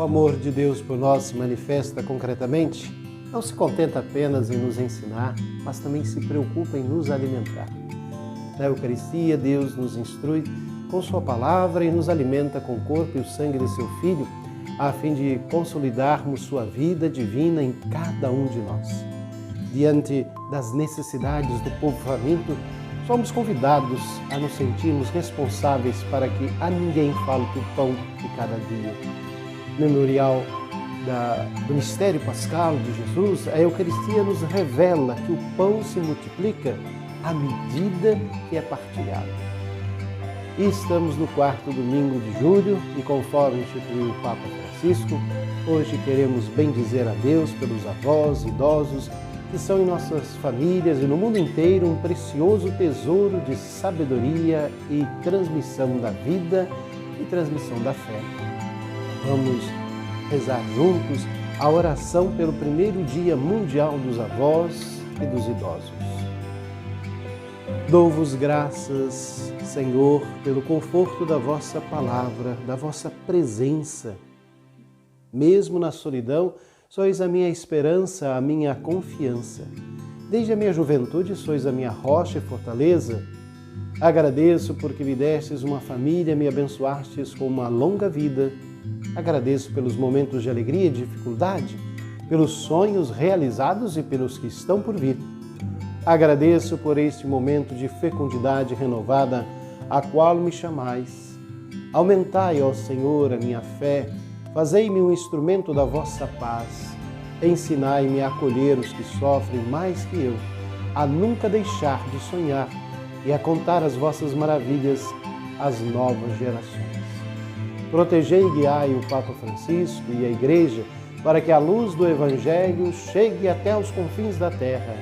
O amor de Deus por nós se manifesta concretamente, não se contenta apenas em nos ensinar, mas também se preocupa em nos alimentar. Na Eucaristia, Deus nos instrui com sua palavra e nos alimenta com o corpo e o sangue de seu Filho, a fim de consolidarmos sua vida divina em cada um de nós. Diante das necessidades do povo faminto, somos convidados a nos sentirmos responsáveis para que a ninguém falte o pão de cada dia. Memorial do mistério pascal de Jesus, a Eucaristia nos revela que o pão se multiplica à medida que é partilhado. E estamos no 4º domingo de julho e, conforme instituiu o Papa Francisco, hoje queremos bendizer a Deus pelos avós, idosos, que são em nossas famílias e no mundo inteiro um precioso tesouro de sabedoria e transmissão da vida e transmissão da fé. Vamos rezar juntos a oração pelo primeiro Dia Mundial dos Avós e dos Idosos. Dou-vos graças, Senhor, pelo conforto da vossa palavra, da vossa presença. Mesmo na solidão, sois a minha esperança, a minha confiança. Desde a minha juventude, sois a minha rocha e fortaleza. Agradeço porque me destes uma família, me abençoastes com uma longa vida. Agradeço pelos momentos de alegria e dificuldade, pelos sonhos realizados e pelos que estão por vir. Agradeço por este momento de fecundidade renovada, a qual me chamais. Aumentai, ó Senhor, a minha fé, fazei-me um instrumento da vossa paz. Ensinai-me a acolher os que sofrem mais que eu, a nunca deixar de sonhar e a contar as vossas maravilhas às novas gerações. Protegei e guiai o Papa Francisco e a Igreja para que a luz do Evangelho chegue até os confins da terra.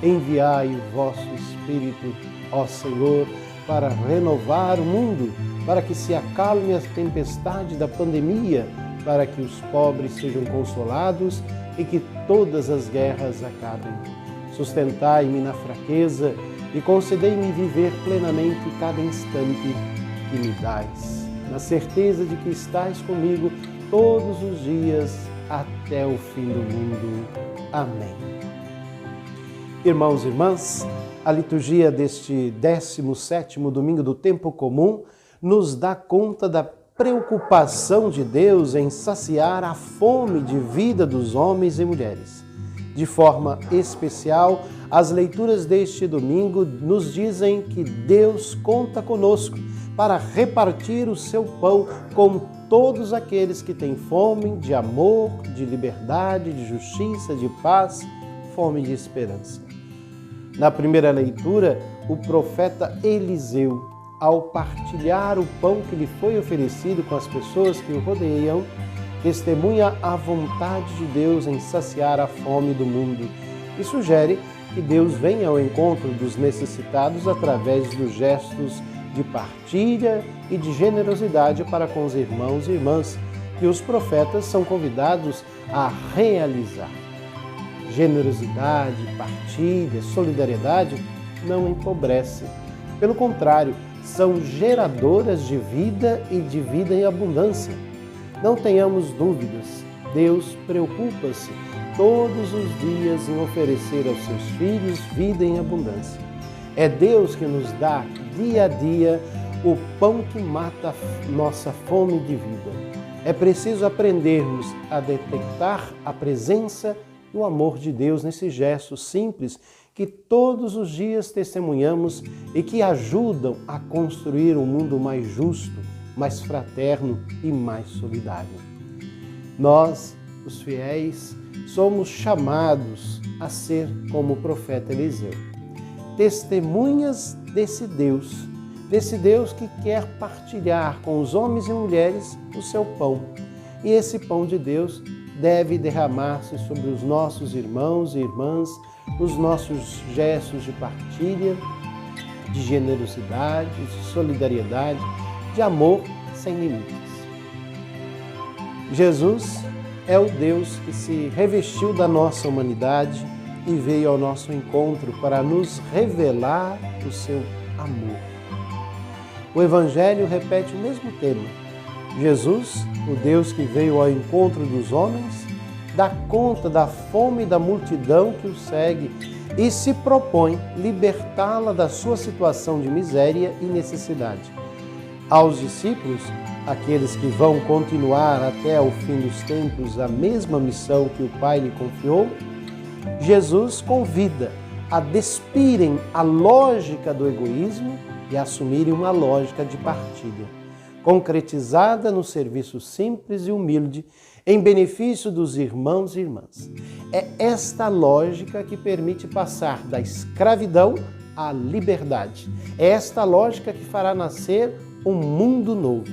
Enviai o vosso Espírito, ó Senhor, para renovar o mundo, para que se acalme a tempestade da pandemia, para que os pobres sejam consolados e que todas as guerras acabem. Sustentai-me na fraqueza e concedei-me viver plenamente cada instante que me dais, na certeza de que estais comigo todos os dias até o fim do mundo. Amém. Irmãos e irmãs, a liturgia deste 17º domingo do tempo comum nos dá conta da preocupação de Deus em saciar a fome de vida dos homens e mulheres. De forma especial, as leituras deste domingo nos dizem que Deus conta conosco para repartir o seu pão com todos aqueles que têm fome de amor, de liberdade, de justiça, de paz, fome de esperança. Na primeira leitura, o profeta Eliseu, ao partilhar o pão que lhe foi oferecido com as pessoas que o rodeiam, testemunha a vontade de Deus em saciar a fome do mundo e sugere que Deus venha ao encontro dos necessitados através dos gestos de partilha e de generosidade para com os irmãos e irmãs que os profetas são convidados a realizar. Generosidade, partilha, solidariedade não empobrece. Pelo contrário, são geradoras de vida e de vida em abundância. Não tenhamos dúvidas, Deus preocupa-se todos os dias em oferecer aos seus filhos vida em abundância. É Deus que nos dá, dia a dia, o pão que mata nossa fome de vida. É preciso aprendermos a detectar a presença e o amor de Deus nesses gestos simples que todos os dias testemunhamos e que ajudam a construir um mundo mais justo, mais fraterno e mais solidário. Nós, os fiéis, somos chamados a ser como o profeta Eliseu, testemunhas desse Deus que quer partilhar com os homens e mulheres o seu pão. E esse pão de Deus deve derramar-se sobre os nossos irmãos e irmãs, nos nossos gestos de partilha, de generosidade, de solidariedade, de amor sem limites. Jesus é o Deus que se revestiu da nossa humanidade e veio ao nosso encontro para nos revelar o seu amor. O Evangelho repete o mesmo tema. Jesus o Deus que veio ao encontro dos homens, dá conta da fome da multidão que o segue e se propõe libertá-la da sua situação de miséria e necessidade. Aos discípulos, aqueles que vão continuar até o fim dos tempos a mesma missão que o Pai lhe confiou, Jesus convida a despirem a lógica do egoísmo e assumirem uma lógica de partilha, concretizada no serviço simples e humilde em benefício dos irmãos e irmãs. É esta lógica que permite passar da escravidão à liberdade. É esta lógica que fará nascer um mundo novo.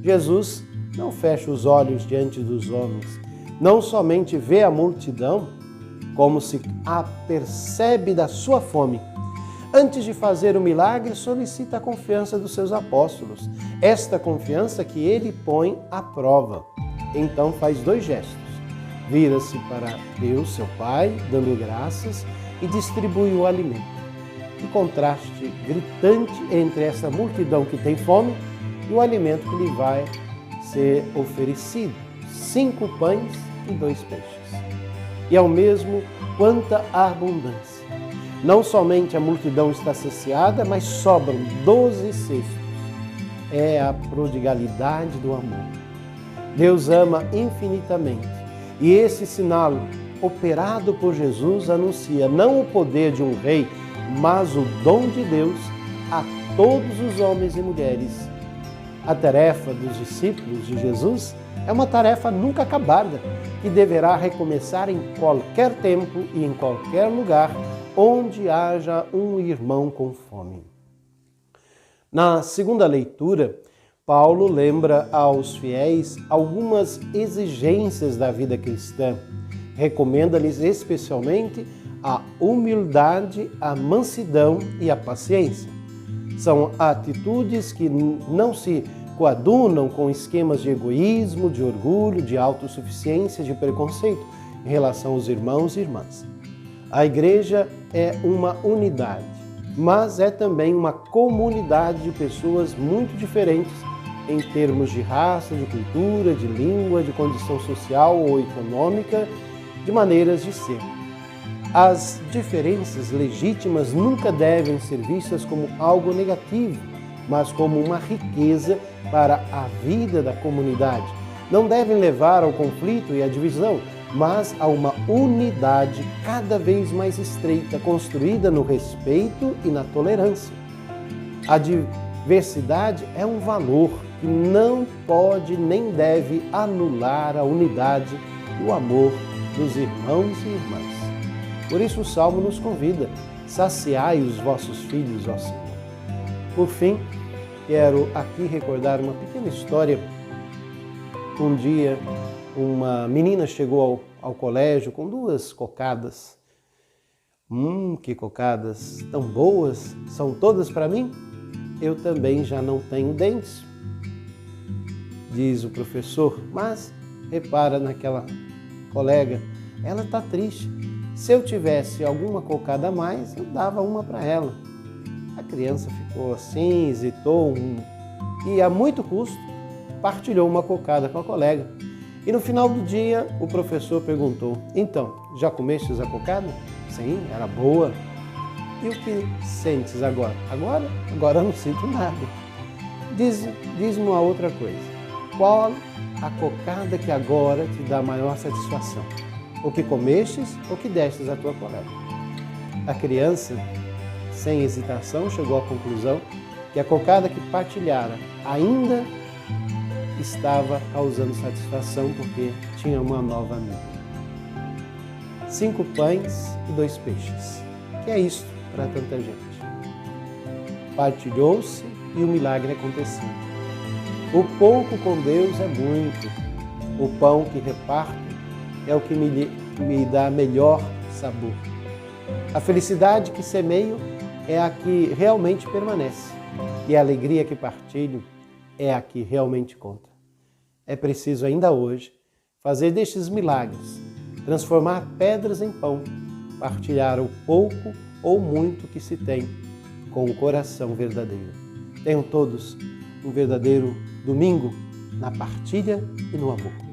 Jesus não fecha os olhos diante dos homens, não somente vê a multidão, como se apercebe da sua fome. Antes de fazer o milagre, solicita a confiança dos seus apóstolos, esta confiança que ele põe à prova. Então faz 2 gestos. Vira-se para Deus, seu Pai, dando graças, e distribui o alimento. Que contraste gritante entre essa multidão que tem fome e o alimento que lhe vai ser oferecido. 5 pães e 2 peixes. E ao mesmo, quanta abundância. Não somente a multidão está saciada, mas sobram 12 cestos. É a prodigalidade do amor. Deus ama infinitamente. E esse sinal, operado por Jesus, anuncia não o poder de um rei, mas o dom de Deus a todos os homens e mulheres. A tarefa dos discípulos de Jesus é uma tarefa nunca acabada, que deverá recomeçar em qualquer tempo e em qualquer lugar onde haja um irmão com fome. Na segunda leitura, Paulo lembra aos fiéis algumas exigências da vida cristã. Recomenda-lhes especialmente a humildade, a mansidão e a paciência. São atitudes que não se coadunam com esquemas de egoísmo, de orgulho, de autossuficiência, de preconceito em relação aos irmãos e irmãs. A igreja é uma unidade, mas é também uma comunidade de pessoas muito diferentes em termos de raça, de cultura, de língua, de condição social ou econômica, de maneiras de ser. As diferenças legítimas nunca devem ser vistas como algo negativo, mas como uma riqueza para a vida da comunidade. Não devem levar ao conflito e à divisão, mas a uma unidade cada vez mais estreita, construída no respeito e na tolerância. A diversidade é um valor que não pode nem deve anular a unidade e o amor dos irmãos e irmãs. Por isso o Salmo nos convida: saciai os vossos filhos, ó Senhor. Por fim, quero aqui recordar uma pequena história. Um dia, uma menina chegou ao colégio com 2 cocadas. Que cocadas tão boas! São todas para mim? Eu também já não tenho dentes, diz o professor. Mas repara naquela colega, ela está triste. Se eu tivesse alguma cocada a mais, eu dava uma para ela. A criança ficou assim, hesitou e a muito custo partilhou uma cocada com a colega. E no final do dia, o professor perguntou: então, já comestes a cocada? Sim, era boa. E o que sentes agora? Agora eu não sinto nada. Diz-me uma outra coisa. Qual a cocada que agora te dá maior satisfação? O que comestes ou que destes à tua colega? A criança, sem hesitação, chegou à conclusão que a cocada que partilhara ainda estava causando satisfação porque tinha uma nova amiga. 5 pães e 2 peixes. Que é isto para tanta gente? Partilhou-se e o milagre aconteceu. O pouco com Deus é muito. O pão que reparto é o que me dá melhor sabor. A felicidade que semeio é a que realmente permanece. E a alegria que partilho é a que realmente conta. É preciso ainda hoje fazer destes milagres, transformar pedras em pão, partilhar o pouco ou muito que se tem com o coração verdadeiro. Tenham todos um verdadeiro domingo na partilha e no amor.